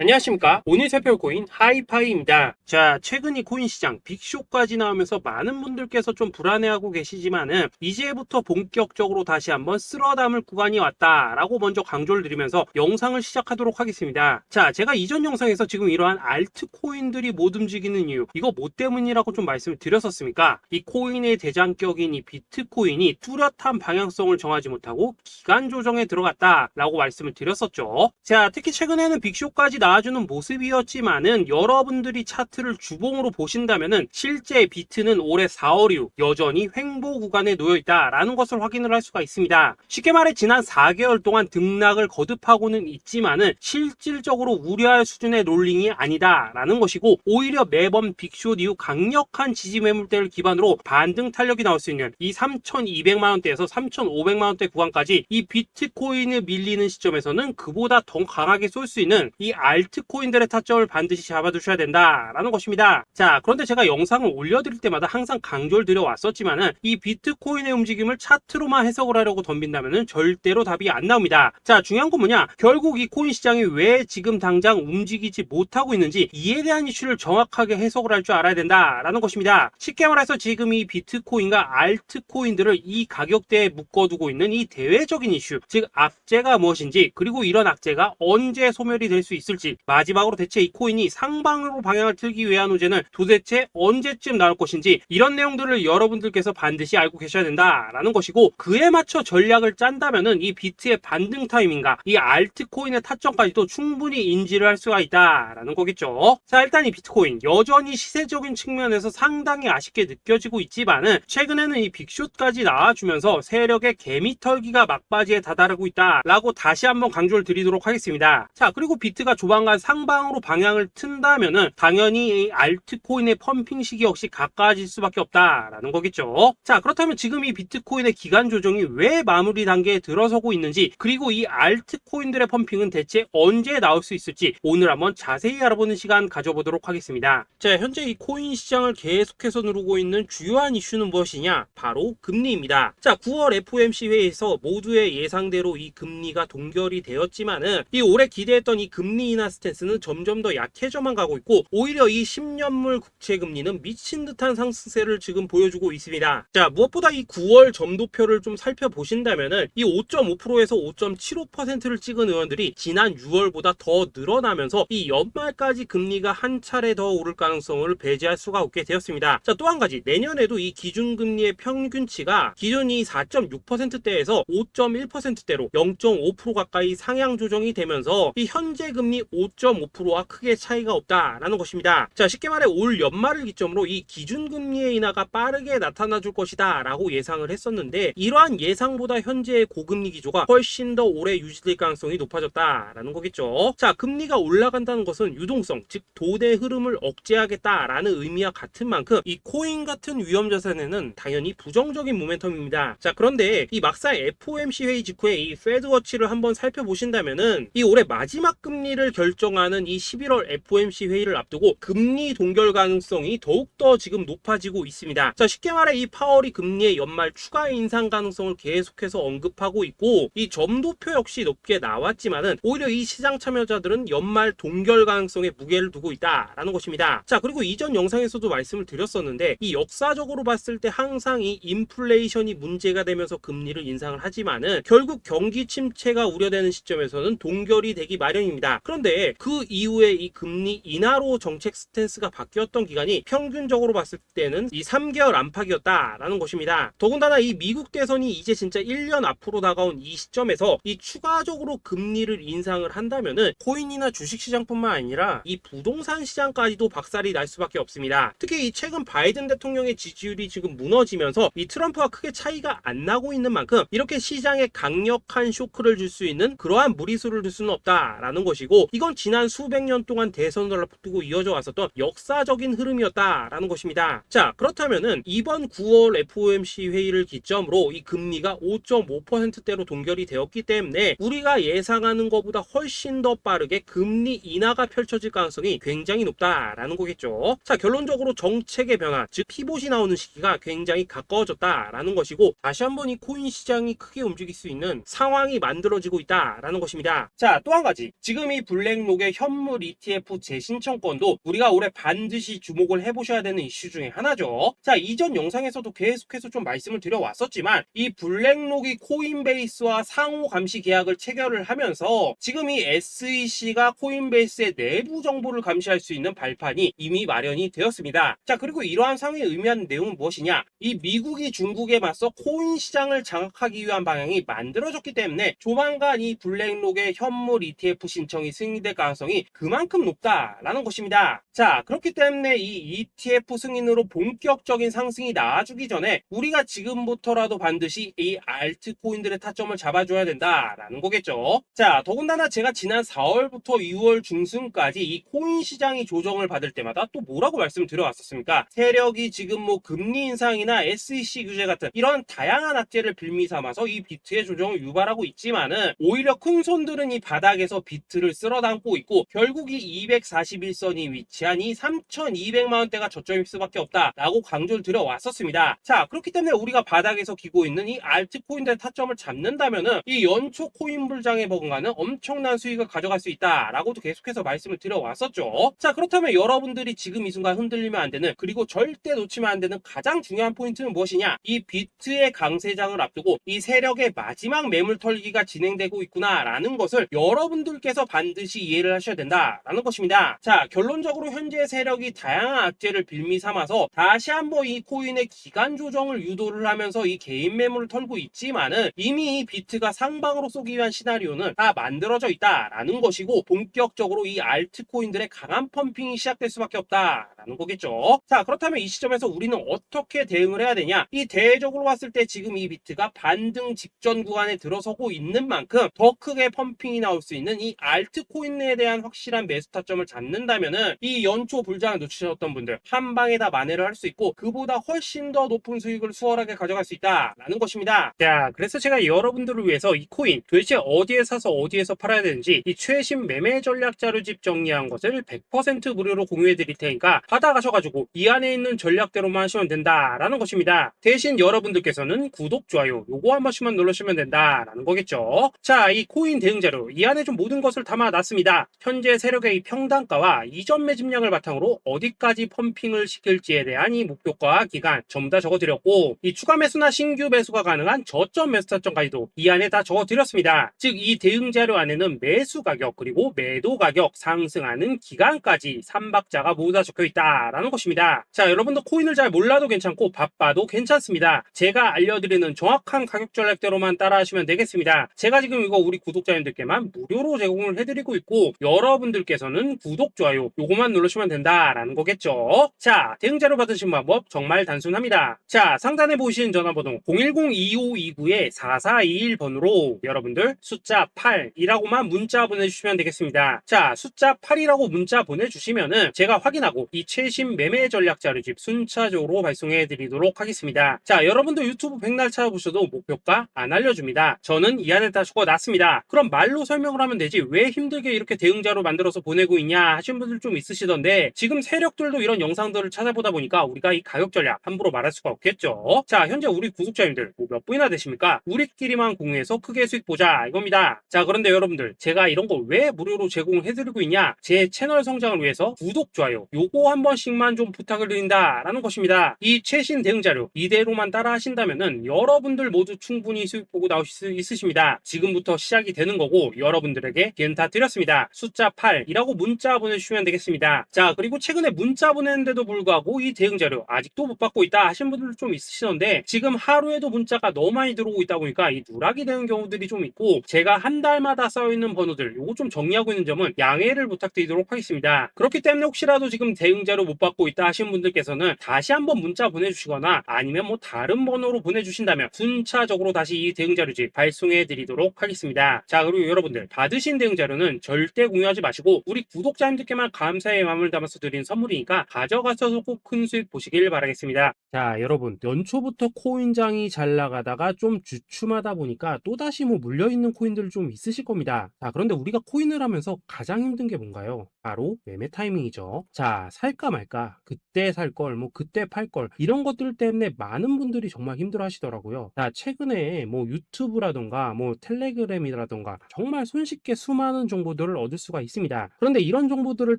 안녕하십니까. 오늘 살펴볼 코인 하이파이입니다. 자, 최근 이 코인 시장 빅쇼까지 나오면서 많은 분들께서 좀 불안해하고 계시지만은 이제부터 본격적으로 다시 한번 쓸어 담을 구간이 왔다라고 먼저 강조를 드리면서 영상을 시작하도록 하겠습니다. 자, 제가 이전 영상에서 지금 이러한 알트코인들이 못 움직이는 이유, 이거 뭐 때문이라고 좀 말씀을 드렸었습니까? 이 코인의 대장격인 이 비트코인이 뚜렷한 방향성을 정하지 못하고 기간 조정에 들어갔다라고 말씀을 드렸었죠. 자, 특히 최근에는 빅쇼까지 나와주는 모습이었지만은 여러분들이 차트를 주봉으로 보신다면은 실제 비트는 올해 4월 이후 여전히 횡보 구간에 놓여 있다라는 것을 확인을 할 수가 있습니다. 쉽게 말해 지난 4개월 동안 등락을 거듭하고는 있지만은 실질적으로 우려할 수준의 롤링이 아니다라는 것이고, 오히려 매번 빅숏 이후 강력한 지지 매물대를 기반으로 반등 탄력이 나올 수 있는 이 3,200만 원대에서 3,500만 원대 구간까지 이 비트코인을 밀리는 시점에서는 그보다 더 강하게 쏠 수 있는 이 알트코인들의 타점을 반드시 잡아두셔야 된다라는 것입니다. 자, 그런데 제가 영상을 올려드릴 때마다 항상 강조를 드려왔었지만은 이 비트코인의 움직임을 차트로만 해석을 하려고 덤빈다면은 절대로 답이 안 나옵니다. 자, 중요한 건 뭐냐? 결국 이 코인 시장이 왜 지금 당장 움직이지 못하고 있는지 이에 대한 이슈를 정확하게 해석을 할 줄 알아야 된다라는 것입니다. 쉽게 말해서 지금 이 비트코인과 알트코인들을 이 가격대에 묶어두고 있는 이 대외적인 이슈, 즉 악재가 무엇인지, 그리고 이런 악재가 언제 소멸이 될 수 있을지, 마지막으로 대체 이 코인이 상방으로 방향을 틀기 위한 호재는 도대체 언제쯤 나올 것인지, 이런 내용들을 여러분들께서 반드시 알고 계셔야 된다라는 것이고, 그에 맞춰 전략을 짠다면은 이 비트의 반등 타이밍과 이 알트코인의 타점까지도 충분히 인지를 할 수가 있다라는 거겠죠. 자, 일단 이 비트코인 여전히 시세적인 측면에서 상당히 아쉽게 느껴지고 있지만은 최근에는 이 빅숏까지 나와주면서 세력의 개미털기가 막바지에 다다르고 있다라고 다시 한번 강조를 드리도록 하겠습니다. 자, 그리고 비트가 조만간 상방으로 방향을 튼다면은 당연히 이 알트코인의 펌핑 시기 역시 가까워질 수밖에 없다라는 거겠죠. 자, 그렇다면 지금 이 비트코인의 기간 조정이 왜 마무리 단계에 들어서고 있는지, 그리고 이 알트코인들의 펌핑은 대체 언제 나올 수 있을지 오늘 한번 자세히 알아보는 시간 가져보도록 하겠습니다. 자, 현재 이 코인 시장을 계속해서 누르고 있는 주요한 이슈는 무엇이냐? 바로 금리입니다. 자, 9월 FOMC 회의에서 모두의 예상대로 이 금리가 동결이 되었지만은 이 올해 기대했던 이 금리 인하 스탠스는 점점 더 약해져만 가고 있고, 오히려 이 10년물 국채 금리는 미친 듯한 상승세를 지금 보여주고 있습니다. 자, 무엇보다 이 9월 점도표를 좀 살펴보신다면은 이 5.5%에서 5.75%를 찍은 의원들이 지난 6월보다 더 늘어나면서 이 연말까지 금리가 한 차례 더 오를 가능성을 배제할 수가 없게 되었습니다. 자, 또 한 가지, 내년에도 이 기준금리의 평균치가 기존이 4.6%대에서 5.1%대로 0.5% 가까이 상향 조정이 되면서 이 현재 금리 5.5%와 크게 차이가 없다라는 것입니다. 자, 쉽게 말해 올 연말을 기점으로 이 기준금리의 인하가 빠르게 나타나 줄 것이다 라고 예상을 했었는데, 이러한 예상보다 현재의 고금리 기조가 훨씬 더 오래 유지될 가능성이 높아졌다라는 거겠죠. 자, 금리가 올라간다는 것은 유동성, 즉 돈의 흐름을 억제하겠다라는 의미와 같은 만큼 이 코인 같은 위험자산에는 당연히 부정적인 모멘텀입니다. 자, 그런데 이 막상 FOMC 회의 직후에 이 페드워치를 한번 살펴보신다면은 이 올해 마지막 금리를 결정하는 이 11월 FOMC 회의를 앞두고 금리 동결 가능성이 더욱더 지금 높아지고 있습니다. 자, 쉽게 말해 이 파월이 금리의 연말 추가 인상 가능성을 계속해서 언급하고 있고, 이 점도표 역시 높게 나왔지만은 오히려 이 시장 참여자들은 연말 동결 가능성에 무게를 두고 있다라는 것입니다. 자, 그리고 이전 영상에서도 말씀을 드렸었는데 이 역사적으로 봤을 때 항상 이 인플레이션이 문제가 되면서 금리를 인상을 하지만은 결국 경기 침체가 우려되는 시점에서는 동결이 되기 마련입니다. 그런데 그 이후에 이 금리 인하로 정책 스탠스가 바뀌었던 기간이 평균적으로 봤을 때는 이 3개월 안팎이었다라는 것입니다. 더군다나 이 미국 대선이 이제 진짜 1년 앞으로 다가온 이 시점에서 이 추가적으로 금리를 인상을 한다면은 코인이나 주식시장뿐만 아니라 이 부동산 시장까지도 박살이 날 수밖에 없습니다. 특히 이 최근 바이든 대통령의 지지율이 지금 무너지면서 이 트럼프와 크게 차이가 안 나고 있는 만큼 이렇게 시장에 강력한 쇼크를 줄 수 있는 그러한 무리수를 둘 수는 없다라는 것이고, 이건 지난 수백 년 동안 대선을 앞두고 이어져 왔었던 역사적인 흐름이었다라는 것입니다. 자, 그렇다면은 이번 9월 FOMC 회의를 기점으로 이 금리가 5.5%대로 동결이 되었기 때문에 우리가 예상하는 것보다 훨씬 더 빠르게 금리 인하가 펼쳐질 가능성이 굉장히 높다라는 거겠죠. 자, 결론적으로 정책의 변화, 즉 피봇이 나오는 시기가 굉장히 가까워졌다라는 것이고, 다시 한번 이 코인 시장이 크게 움직일 수 있는 상황이 만들어지고 있다라는 것입니다. 자, 또 한 가지, 지금 이 블랙 블랙록의 현물 ETF 재신청권도 우리가 올해 반드시 주목을 해보셔야 되는 이슈 중에 하나죠. 자, 이전 영상에서도 계속해서 좀 말씀을 드려왔었지만 이 블랙록이 코인베이스와 상호 감시 계약을 체결을 하면서 지금 이 SEC가 코인베이스의 내부 정보를 감시할 수 있는 발판이 이미 마련이 되었습니다. 자, 그리고 이러한 상황이 의미하는 내용은 무엇이냐? 이 미국이 중국에 맞서 코인 시장을 장악하기 위한 방향이 만들어졌기 때문에 조만간 이 블랙록의 현물 ETF 신청이 승인될 가능성이 그만큼 높다라는 것입니다. 자, 그렇기 때문에 이 ETF 승인으로 본격적인 상승이 나와주기 전에 우리가 지금부터라도 반드시 이 알트코인들의 타점을 잡아줘야 된다라는 거겠죠. 자, 더군다나 제가 지난 4월부터 6월 중순까지 이 코인 시장이 조정을 받을 때마다 또 뭐라고 말씀드려왔었습니까? 세력이 지금 뭐 금리 인상이나 SEC 규제 같은 이런 다양한 악재를 빌미 삼아서 이 비트의 조정을 유발하고 있지만은 오히려 큰 손들은 이 바닥에서 비트를 쓸어 담고 있고 결국 이 241선이 위치한 이 3,200만 원대가 저점일 수밖에 없다라고 강조를 드려왔었습니다. 자, 그렇기 때문에 우리가 바닥에서 기고 있는 이 알트코인들의 타점을 잡는다면은 이 연초 코인 불장에 버금가는 엄청난 수익을 가져갈 수 있다라고도 계속해서 말씀을 드려왔었죠. 자, 그렇다면 여러분들이 지금 이 순간 흔들리면 안 되는, 그리고 절대 놓치면 안 되는 가장 중요한 포인트는 무엇이냐? 이 비트의 강세장을 앞두고 이 세력의 마지막 매물 털기가 진행되고 있구나라는 것을 여러분들께서 반드시 이해를 하셔야 된다라는 것입니다. 자, 결론적으로 현재 세력이 다양한 악재를 빌미 삼아서 다시 한번 이 코인의 기간 조정을 유도를 하면서 이 개인 매물을 털고 있지만은 이미 이 비트가 상방으로 쏘기 위한 시나리오는 다 만들어져 있다라는 것이고 본격적으로 이 알트코인들의 강한 펌핑이 시작될 수밖에 없다라는 거겠죠. 자, 그렇다면 이 시점에서 우리는 어떻게 대응을 해야 되냐? 이 대외적으로 봤을 때 지금 이 비트가 반등 직전 구간에 들어서고 있는 만큼 더 크게 펌핑이 나올 수 있는 이 알트코인에 대한 확실한 매수 타점을 잡는다면은 이 연초 불장을 놓치셨던 분들 한 방에 다 만회를 할 수 있고 그보다 훨씬 더 높은 수익을 수월하게 가져갈 수 있다라는 것입니다. 자, 그래서 제가 여러분들을 위해서 이 코인 도대체 어디에 사서 어디에서 팔아야 되는지 이 최신 매매 전략 자료집 정리한 것을 100% 무료로 공유해 드릴 테니까 받아가셔가지고 이 안에 있는 전략대로만 하시면 된다라는 것입니다. 대신 여러분들께서는 구독, 좋아요 요거 한 번씩만 눌러주시면 된다라는 거겠죠. 자, 이 코인 대응 자료 이 안에 좀 모든 것을 담아놨습니다. 현재 세력의 이 평단가와 이전 매집량을 바탕으로 어디까지 펌핑을 시킬지에 대한 이 목표가 기간 전부 다 적어드렸고 이 추가 매수나 신규 매수가 가능한 저점 매수 타점까지도 이 안에 다 적어드렸습니다. 즉 이 대응 자료 안에는 매수 가격 그리고 매도 가격 상승하는 기간까지 3박자가 모두 다 적혀있다라는 것입니다. 자, 여러분도 코인을 잘 몰라도 괜찮고 바빠도 괜찮습니다. 제가 알려드리는 정확한 가격 전략대로만 따라하시면 되겠습니다. 제가 지금 이거 우리 구독자님들께만 무료로 제공을 해드리고 있고 여러분들께서는 구독, 좋아요 요거만 누르시면 된다라는 거겠죠. 자, 대응 자료 받으신 방법 정말 단순합니다. 자, 상단에 보이시는 전화번호 010-2529-4421번으로 여러분들 숫자 8이라고만 문자 보내주시면 되겠습니다. 자, 숫자 8이라고 문자 보내주시면은 제가 확인하고 이 최신 매매 전략 자료집 순차적으로 발송해 드리도록 하겠습니다. 자, 여러분도 유튜브 백날 찾아보셔도 목표가 안 알려줍니다. 저는 이 안에 다 적어놨습니다. 그럼 말로 설명을 하면 되지 왜 힘들게 이렇게 대응 자료 만들어서 보내고 있냐 하신 분들 좀 있으시던데 지금 세력들도 이런 영상들을 찾아보다 보니까 우리가 이 가격 전략 함부로 말할 수가 없겠죠. 자, 현재 우리 구독자님들 몇 분이나 되십니까? 우리끼리만 공유해서 크게 수익 보자 이겁니다. 자, 그런데 여러분들 제가 이런 거 왜 무료로 제공을 해드리고 있냐? 제 채널 성장을 위해서 구독, 좋아요 요거 한 번씩만 좀 부탁을 드린다라는 것입니다. 이 최신 대응 자료 이대로만 따라 하신다면은 여러분들 모두 충분히 수익 보고 나오실 수 있으십니다. 지금부터 시작이 되는 거고 여러분들에게 기회는 다 드렸습니다. 숫자 8이라고 문자 보내주시면 되겠습니다. 자, 그리고 최근에 문자 보냈는데도 불구하고 이 대응 자료 아직도 못 받고 있다 하신 분들 좀 있으시던데 지금 하루에도 문자가 너무 많이 들어오고 있다 보니까 이 누락이 되는 경우들이 좀 있고 제가 한 달마다 쌓여있는 번호들 요거 좀 정리하고 있는 점은 양해를 부탁드리도록 하겠습니다. 그렇기 때문에 혹시라도 지금 대응 자료 못 받고 있다 하신 분들께서는 다시 한번 문자 보내주시거나 아니면 뭐 다른 번호로 보내주신다면 순차적으로 다시 이 대응 자료집 발송해 드리도록 하겠습니다. 자, 그리고 여러분들 받으신 대응 자료는 절대 공유하지 마시고 우리 구독자님들께만 감사의 마음을 담아서 드린 선물이니까 가져가셔서 꼭 큰 수익 보시길 바라겠습니다. 자, 여러분 연초부터 코인장이 잘 나가다가 좀 주춤하다 보니까 또다시 뭐 물려있는 코인들 좀 있으실 겁니다. 자, 그런데 우리가 코인을 하면서 가장 힘든 게 뭔가요? 바로 매매 타이밍이죠. 자, 살까 말까, 그때 살 걸, 뭐 그때 팔 걸, 이런 것들 때문에 많은 분들이 정말 힘들어 하시더라고요. 자, 최근에 뭐 유튜브라던가 뭐 텔레그램이라던가 정말 손쉽게 수많은 정보들을 얻을 수가 있습니다. 그런데 이런 정보들을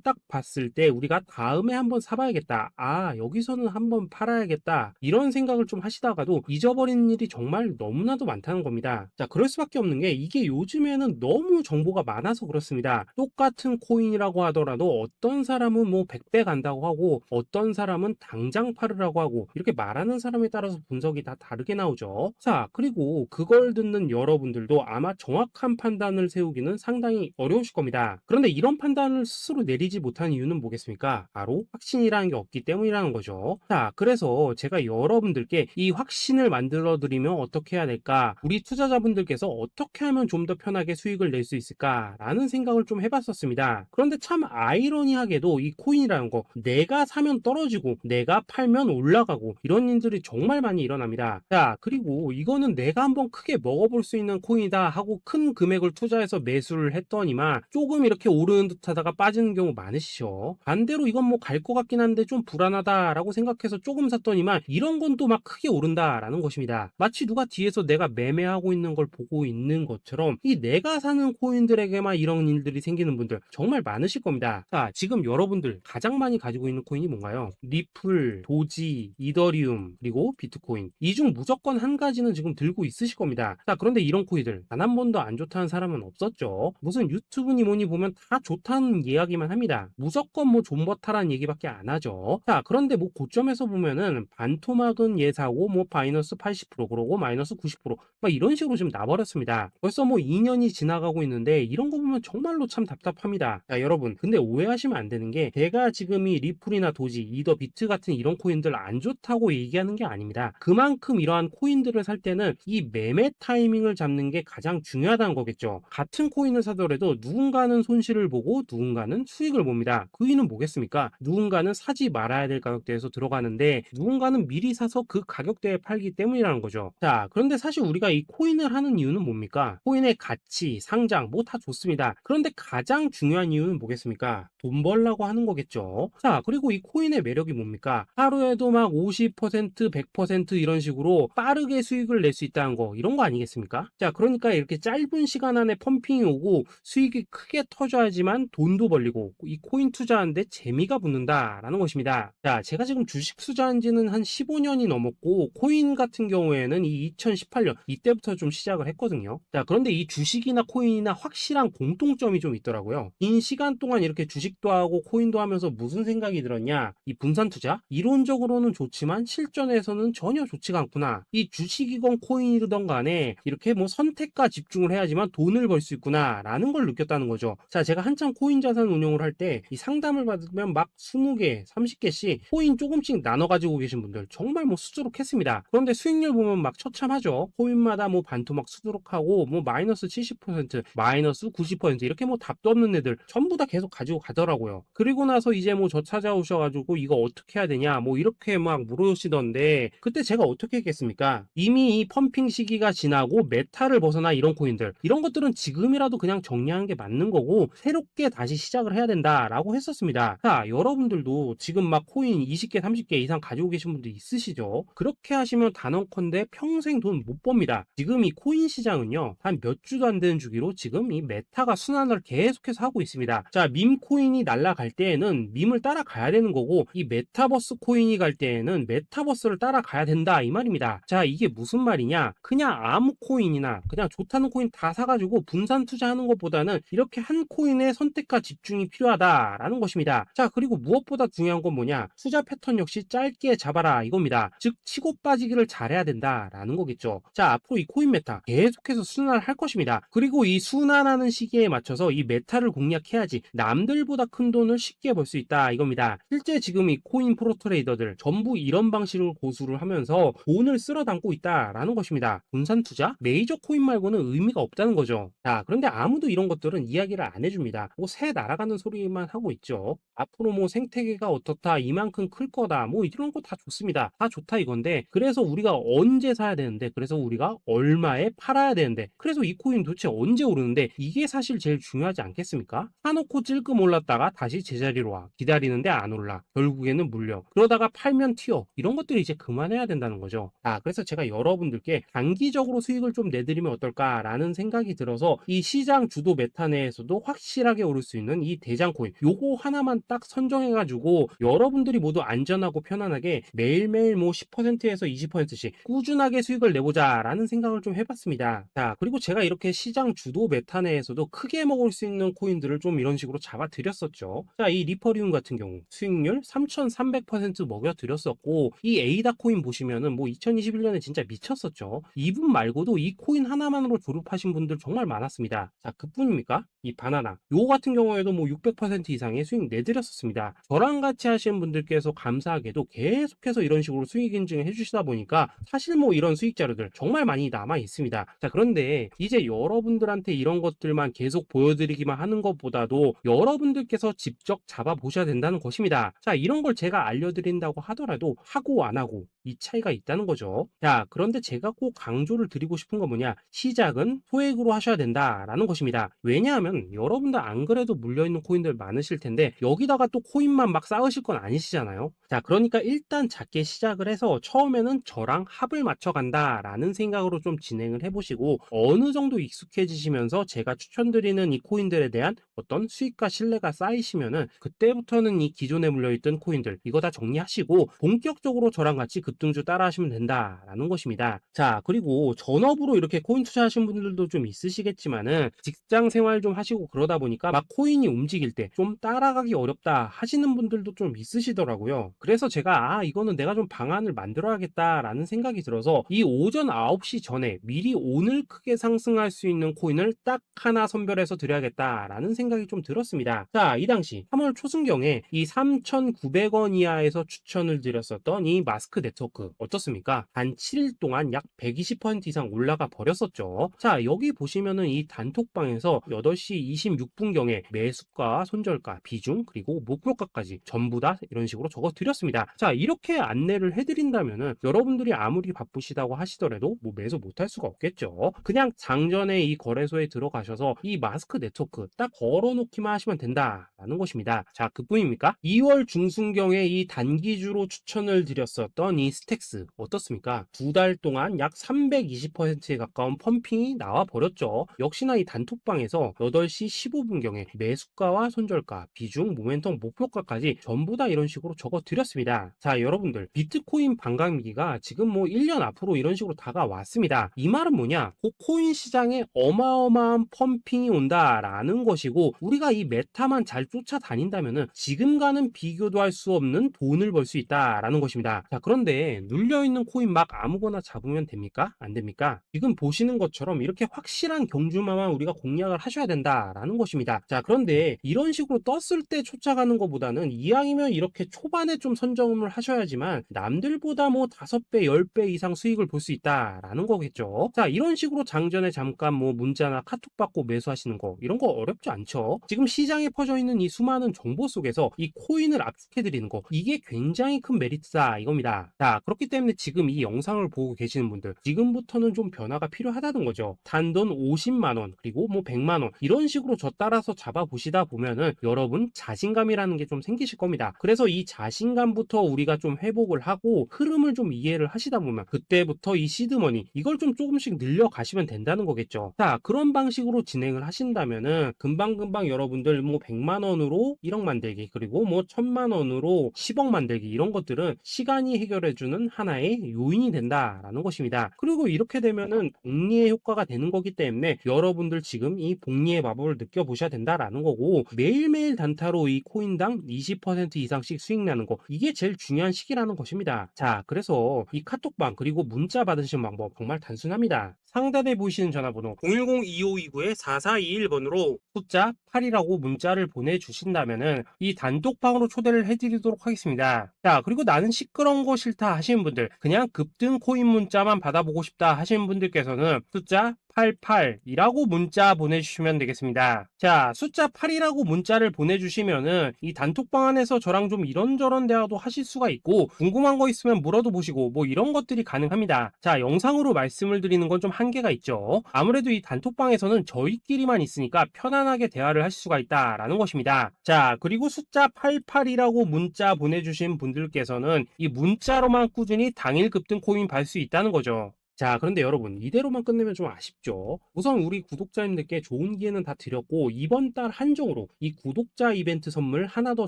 딱 봤을 때 우리가 다음에 한번 사봐야겠다, 아 여기서는 한번 팔아야겠다, 이런 생각을 좀 하시다가도 잊어버리는 일이 정말 너무나도 많다는 겁니다. 자, 그럴 수밖에 없는 게 이게 요즘에는 너무 정보가 많아서 그렇습니다. 똑같은 코인이라고 하더라도 어떤 사람은 뭐 100배 간다고 하고 어떤 사람은 당장 팔으라고 하고, 이렇게 말하는 사람에 따라서 분석이 다 다르게 나오죠. 자, 그리고 그걸 듣는 여러분들도 아마 정확한 판단을 세우기는 상당히 어려우실 겁니다. 그런데 이런 판단을 스스로 내리지 못한 이유는 뭐겠습니까? 바로 확신이라는 게 없기 때문이라는 거죠. 자, 그래서 제가 여러분들께 이 확신을 만들어 드리면 어떻게 해야 될까, 우리 투자자분들께서 어떻게 하면 좀 더 편하게 수익을 낼 수 있을까 라는 생각을 좀 해봤었습니다. 그런데 참 아이러니하게도 이 코인이라는 거, 내가 사면 떨어지고 내가 팔면 올라가고 이런 일들이 정말 많이 일어납니다. 자, 그리고 이거는 내가 한번 크게 먹어볼 수 있는 코인이다 하고 큰 금액을 투자해서 매수를 했더니만 조금 이렇게 오르는 듯 하다가 빠지는 경우 많으시죠. 반대로 이건 뭐 갈 것 같긴 한데 좀 불안하다라고 생각해서 조금 샀더니만 이런 건 또 막 크게 오른다라는 것입니다. 마치 누가 뒤에서 내가 매매하고 있는 걸 보고 있는 것처럼 이 내가 사는 코인들에게만 이런 일들이 생기는 분들 정말 많으실 겁니다. 자, 지금 여러분들 가장 많이 가지고 있는 코인이 뭔가요? 리플, 도지, 이더리움, 그리고 비트코인. 이 중 무조건 한 가지는 지금 들고 있으실 겁니다. 자, 그런데 이런 코인들 단 한 번도 안 좋다는 사람은 없었죠. 무슨 유튜브니 뭐니 보면 다 좋다는 이야기만 합니다. 무조건 뭐 존버타라는 얘기밖에 안 하죠. 자, 그런데 뭐 고점에서 보면은 반토막은 예사고 뭐 마이너스 80% 그러고 마이너스 90%막 이런 식으로 지금 나버렸습니다. 벌써 뭐 2년이 지나가고 있는데 이런 거 보면 정말로 참 답답합니다. 자, 여러분 근데 오해하시면 안 되는 게 제가 지금 이 리플이나 도지, 이더, 비트 같은 이런 코인들 안 좋다고 얘기하는 게 아닙니다. 그만큼 이러한 코인들을 살 때는 이 매매 타이밍을 잡는 게 가장 중요하다는 거겠죠. 같은 코인을 사더라도 누군가는 손실을 보고 누군가는 수익을 봅니다. 그 이유는 뭐겠습니까? 누군가는 사지 말아야 될 가격대에서 들어가는데 누군가는 미리 사서 그 가격대에 팔기 때문이라는 거죠. 자, 그런데 사실 우리가 이 코인을 하는 이유는 뭡니까? 코인의 가치, 상장 뭐 다 좋습니다. 그런데 가장 중요한 이유는 뭐겠습니까? 돈 벌라고 하는 거겠죠. 자, 그리고 이 코인의 매력이 뭡니까? 하루에도 막 50%, 100% 이런 식으로 빠르게 수익을 낼 수 있다는 거, 이런 거 아니겠습니까? 자, 그러니까 이렇게 짧은 시간 안에 펌핑이 오고 수익이 크게 터져야지만 돈도 벌리고 이 코인 투자하는데 재미가 붙는다라는 것입니다. 자, 제가 지금 주식 투자한 지는 한 15년이 넘었고 코인 같은 경우에는 이 2018년 이때부터 좀 시작을 했거든요. 자, 그런데 이 주식이나 코인이나 확실한 공통점이 좀 있더라고요. 긴 시간 동안 이렇게 주식도 하고 코인도 하면서 무슨 생각이 들었냐, 이 분산 투자 이론적으로는 좋지만 실전에서는 전혀 좋지가 않구나, 이 주식이건 코인이든 간에 이렇게 뭐 선택과 집중을 해야지만 돈을 벌 수 있구나 라는 걸 느꼈다는 거죠. 자, 제가 한참 코인 자산 운용을 할 때 이 상담을 받으면 막 20개 30개씩 코인 조금씩 나눠 가지고 계신 분들 정말 뭐 수두룩했습니다. 그런데 수익률 보면 막 처참하죠. 코인마다 뭐 반토막 수두룩하고 뭐 마이너스 70% 마이너스 90% 이렇게 뭐 답도 없는 애들 전부 다 계속 가지고 가더라고요. 그리고 나서 이제 뭐 저 찾아오셔가지고 이거 어떻게 해야 되냐 뭐 이렇게 막 물으시던데 그때 제가 어떻게 했겠습니까? 이미 이 펌핑 시기가 지나고 메타를 벗어나 이런 코인들 이런 것들은 지금이라도 그냥 정리하는 게 맞는 거고 새롭게 다시 시작을 해야 된다라고 했었습니다. 자, 여러분들도 지금 막 코인 20개 30개 이상 가지고 계신 분들 있으시죠? 그렇게 하시면 단언컨대 평생 돈 못 법니다. 지금 이 코인 시장은요 한 몇 주도 안 되는 주기로 지금 이 메타가 순환을 계속해서 하고 있습니다. 자, 밈 코인이 날아갈 때에는 밈을 따라가야 되는 거고 이 메타버스 코인이 갈 때에는 메타버스를 따라가야 된다 이 말입니다. 자, 이게 무슨 말이냐, 그냥 아무 코인이나 그냥 좋다는 코인 다 사가지고 분산 투자하는 것보다는 이렇게 한 코인에 선택과 집중이 필요하다라는 것입니다. 자, 그리고 무엇보다 중요한 건 뭐냐, 투자 패턴 역시 짧게 잡아라 이겁니다. 즉 치고 빠지기를 잘해야 된다라는 거겠죠. 자, 앞으로 이 코인 메타 계속해서 순환을 할 것입니다. 그리고 이 순환하는 시기에 맞춰서 이 메타를 공략해야지 남들보다 큰 돈을 쉽게 벌 수 있다 이겁니다. 실제 지금 이 코인 프로 트레이더들 전부 이런 방식을 고수를 하면서 돈을 쓸어 담고 있다라는 것입니다. 분산 투자? 메이저 코인 말고는 의미가 없다는 거죠. 자, 그런데 아무도 이런 것들은 이야기를 안 해줍니다. 뭐 새 날아가는 소리만 하고 있죠. 앞으로 뭐 생태계가 어떻다, 이만큼 클 거다, 뭐 이런 거 다 좋습니다. 다 좋다 이건데 그래서 우리가 언제 사야 되는데, 그래서 우리가 얼마에 팔아야 되는데, 그래서 이 코인 도대체 언제 오르는데, 이게 사실 제일 중요하지 않겠습니까? 사놓고 찔끔 올랐다가 다시 제자리로 와. 기다리는데 안 올라. 결국에는 물려. 그러다가 팔면 튀어. 이런 것들이 이제 그만해야 된다는 거죠. 그래서 제가 여러분들께 단기적으로 수익을 좀 내드리면 어떨까라는 생각이 들어서 이 시장 주도 메타 내에서도 확실하게 오를 수 있는 이 대장 코인 요거 하나만 딱 선정해가지고 여러분들이 모두 안전하고 편안하게 매일매일 뭐 10%에서 20%씩 꾸준하게 수익을 내보자라는 생각을 좀 해봤습니다. 자, 그리고 제가 이렇게 시장 주도 메타 내에서도 크게 먹을 수 있는 코인들을 좀 이런 식으로 잡아드렸었죠. 자, 이 리퍼리움 같은 경우 수익률 3,300% 먹여드렸었고, 이 에이다 코인 보시면은 뭐 2021년에 진짜 미쳤었죠. 이분 말고도 이 코인 하나만으로 졸업하신 분들 정말 많았습니다. 자, 그뿐입니까? 이 바나나 요거 같은 경우에도 뭐 600% 이상의 수익 내드렸었습니다. 저랑 같이 하시는 분들께서 감사하게도 계속해서 이런 식으로 수익 인증을 해주시다 보니까 사실 뭐 이런 수익 자료들 정말 많이 남아 있습니다. 자, 그런데 이제 여러분들한테 이런 것들만 계속 보여드리기만 하는 것보다도 여러분들께서 직접 잡아보셔야 된다는 것입니다. 자, 이런 걸 제가 알려드린다고 하더라도 하고 안 하고 이 차이가 있다는 거죠. 자, 그런데 제가 꼭 강조를 드리고 싶은 건 뭐냐, 시작은 소액으로 하셔야 된다라는 것입니다. 왜냐하면 여러분들 안 그래도 물려있는 코인들 많으실 텐데 여기다가 또 코인만 막 쌓으실 건 아니시잖아요. 자, 그러니까 일단 작게 시작을 해서 처음에는 저랑 합을 맞춰 간다라는 생각으로 좀 진행을 해보시고, 어느 정도 익숙해지시면서 제가 추천드리는 이 코인들에 대한 어떤 수익과 신뢰가 쌓이시면은 그때부터는 이 기존에 물려있던 코인들 이거 다 정리하시고 본격적으로 저랑 같이 급등주 따라 하시면 된다라는 것입니다. 자, 그리고 전업으로 이렇게 코인 투자하신 분들도 좀 있으시겠지만은 직장 생활 좀 하시고 그러다 보니까 막 코인이 움직일 때 좀 따라가기 어렵다 하시는 분들도 좀 있으시더라고요. 그래서 제가 이거는 내가 좀 방안을 만들어야겠다라는 생각이 들어서 이 오전 9시 전에 미리 오늘 크게 상승할 수 있는 코인을 딱 하나 선별해서 드려야겠다라는 생각이 좀 들었습니다. 자, 이 당시 3월 초순경에 이 3,900원 이하에서 추천을 드렸었던 이 마스크 네트워크 어떻습니까? 단 7일 동안 약 120% 이상 올라가 버렸었죠. 자, 여기 보시면은 이 단톡방에서 8시 26분경에 매수가, 손절가, 비중, 그리고 목표가까지 전부 다 이런 식으로 적어 드렸습니다. 자, 이렇게 안내를 해드린다면은 여러분들이 아무리 바쁘시다고 하시더라도 뭐 매수 못할 수가 없겠죠. 그냥 장전에 이 거래소에 들어가셔서 이 마스크 네트워크 딱 걸어놓기만 하시면 된다라는 것입니다. 자, 그뿐입니까? 2월 중순경에 이 단기주로 추천을 드렸었던 이 스택스 어떻습니까? 2달 동안 약 320%에 가까운 펌핑이 나와 버렸죠. 역시나 이 단톡방에서 8시 15분경에 매수가와 손절가, 비중, 모멘텀, 목표가까지 전부 다 이런 식으로 적어 드렸습니다. 자, 여러분들 비트코인 반감기가 지금 뭐 1년 앞으로 이런 식으로 다가왔습니다. 이 말은 뭐냐? 그 코인 시장에 어마어마한 펌핑이 온다라는 것이고, 우리가 이 메타만 잘 쫓아다닌다면은 지금과는 비교도 할 수 없는 돈을 벌 수 있다라는 것입니다. 자, 그런데 눌려있는 코인 막 아무거나 잡으면 됩니까? 안 됩니까? 지금 보시는 것처럼 이렇게 확실한 경주마만 우리가 공략을 하셔야 된다라는 것입니다. 자, 그런데 이런 식으로 떴을 때 쫓아가는 것보다는 이왕이면 이렇게 초반에 좀 선점을 하셔야지만 남들보다 뭐 5배, 10배 이상 수익을 볼 수 있다라는 거겠죠. 자, 이런 식으로 장전에 잠깐 뭐 문자나 카톡 받고 매수하시는 거 이런 거 어렵지 않죠. 지금 시장에 퍼져 있는 이 수많은 정보 속에서 이 코인을 압축해 드리는 거 이게 굉장히 큰 메리트다 이겁니다. 자, 그렇기 때문에 지금 이 영상을 보고 계시는 분들 지금부터는 좀 변화가 필요하다는 거죠. 단돈 50만원 그리고 뭐 100만원 이런 식으로 저 따라서 잡아보시다 보면은 여러분 자신감이라는 게 좀 생기실 겁니다. 그래서 이 자신감부터 우리가 좀 회복을 하고 흐름을 좀 이해를 하시다 보면 그때부터 이 시드머니 이걸 좀 조금씩 늘려가시면 된다는 거겠죠. 자, 그런 방식으로 진행을 하신다면은 금방금방 여러분들 뭐 100만원으로 1억 만들기 그리고 뭐 1000만원으로 10억 만들기 이런 것들은 시간이 해결해주는 하나의 요인이 된다라는 것입니다. 그리고 이렇게 되면은 복리의 효과가 되는 거기 때문에 여러분들 지금 이 복리의 마법을 느껴보셔야 된다라는 거고, 매일매일 단타로 이 코인당 20% 이상씩 수익 나는 거 이게 제일 중요한 시기라는 것입니다. 자, 그래서 이 카톡방 그리고 문자 받으시는 방법 정말 단순합니다. 상단에 보이시는 전화번호 010-2529-4421번으로 숫자 8이라고 문자를 보내주신다면은 이 단톡방으로 초대를 해드리도록 하겠습니다. 자, 그리고 나는 시끄러운 거 싫다 하시는 분들, 그냥 급등 코인 문자만 받아보고 싶다 하시는 분들께서는 숫자 88이라고 문자 보내주시면 되겠습니다. 자, 숫자 8이라고 문자를 보내주시면은 이 단톡방 안에서 저랑 좀 이런저런 대화도 하실 수가 있고, 궁금한 거 있으면 물어도 보시고 뭐 이런 것들이 가능합니다. 자, 영상으로 말씀을 드리는 건 좀 한계가 있죠. 아무래도 이 단톡방에서는 저희끼리만 있으니까 편안하게 대화를 할 수가 있다라는 것입니다. 자, 그리고 숫자 88이라고 문자 보내주신 분들께서는 이 문자로만 꾸준히 당일 급등 코인 받을 수 있다는 거죠. 자, 그런데 여러분, 이대로만 끝내면 좀 아쉽죠? 우선 우리 구독자님들께 좋은 기회는 다 드렸고, 이번 달 한정으로 이 구독자 이벤트 선물 하나 더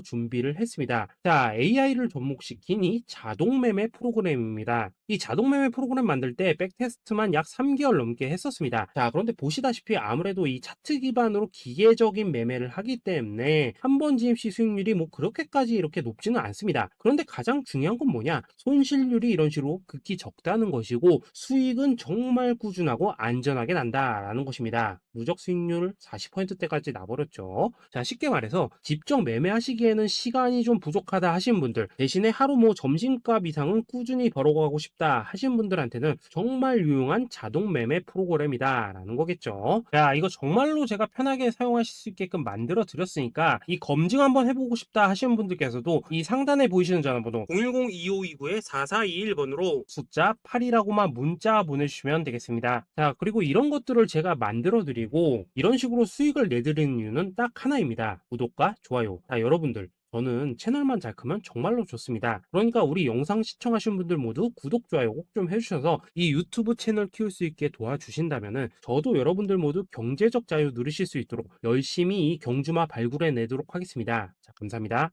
준비를 했습니다. 자, AI를 접목시킨 이 자동 매매 프로그램입니다. 이 자동 매매 프로그램 만들 때 백테스트만 약 3개월 넘게 했었습니다. 자, 그런데 보시다시피 아무래도 이 차트 기반으로 기계적인 매매를 하기 때문에 한 번 진입 시 수익률이 뭐 그렇게까지 이렇게 높지는 않습니다. 그런데 가장 중요한 건 뭐냐? 손실률이 이런 식으로 극히 적다는 것이고, 수익은 정말 꾸준하고 안전하게 난다라는 것입니다. 누적 수익률 40%대까지 나버렸죠. 자, 쉽게 말해서 직접 매매하시기에는 시간이 좀 부족하다 하신 분들, 대신에 하루 뭐 점심값 이상은 꾸준히 벌어가고 싶다 하신 분들한테는 정말 유용한 자동 매매 프로그램이다라는 거겠죠. 자, 이거 정말로 제가 편하게 사용하실 수 있게끔 만들어 드렸으니까 이 검증 한번 해보고 싶다 하시는 분들께서도 이 상단에 보이시는 전화번호 010-2529-4421번으로 숫자 8이라고만 문자 보내주시면 되겠습니다. 자, 그리고 이런 것들을 제가 만들어 드리고 이런 식으로 수익을 내드리는 이유는 딱 하나입니다. 구독과 좋아요. 자, 여러분들, 저는 채널만 잘 크면 정말로 좋습니다. 그러니까 우리 영상 시청하신 분들 모두 구독, 좋아요 꼭 좀 해주셔서 이 유튜브 채널 키울 수 있게 도와주신다면은 저도 여러분들 모두 경제적 자유 누리실 수 있도록 열심히 이 경주마 발굴해 내도록 하겠습니다. 자, 감사합니다.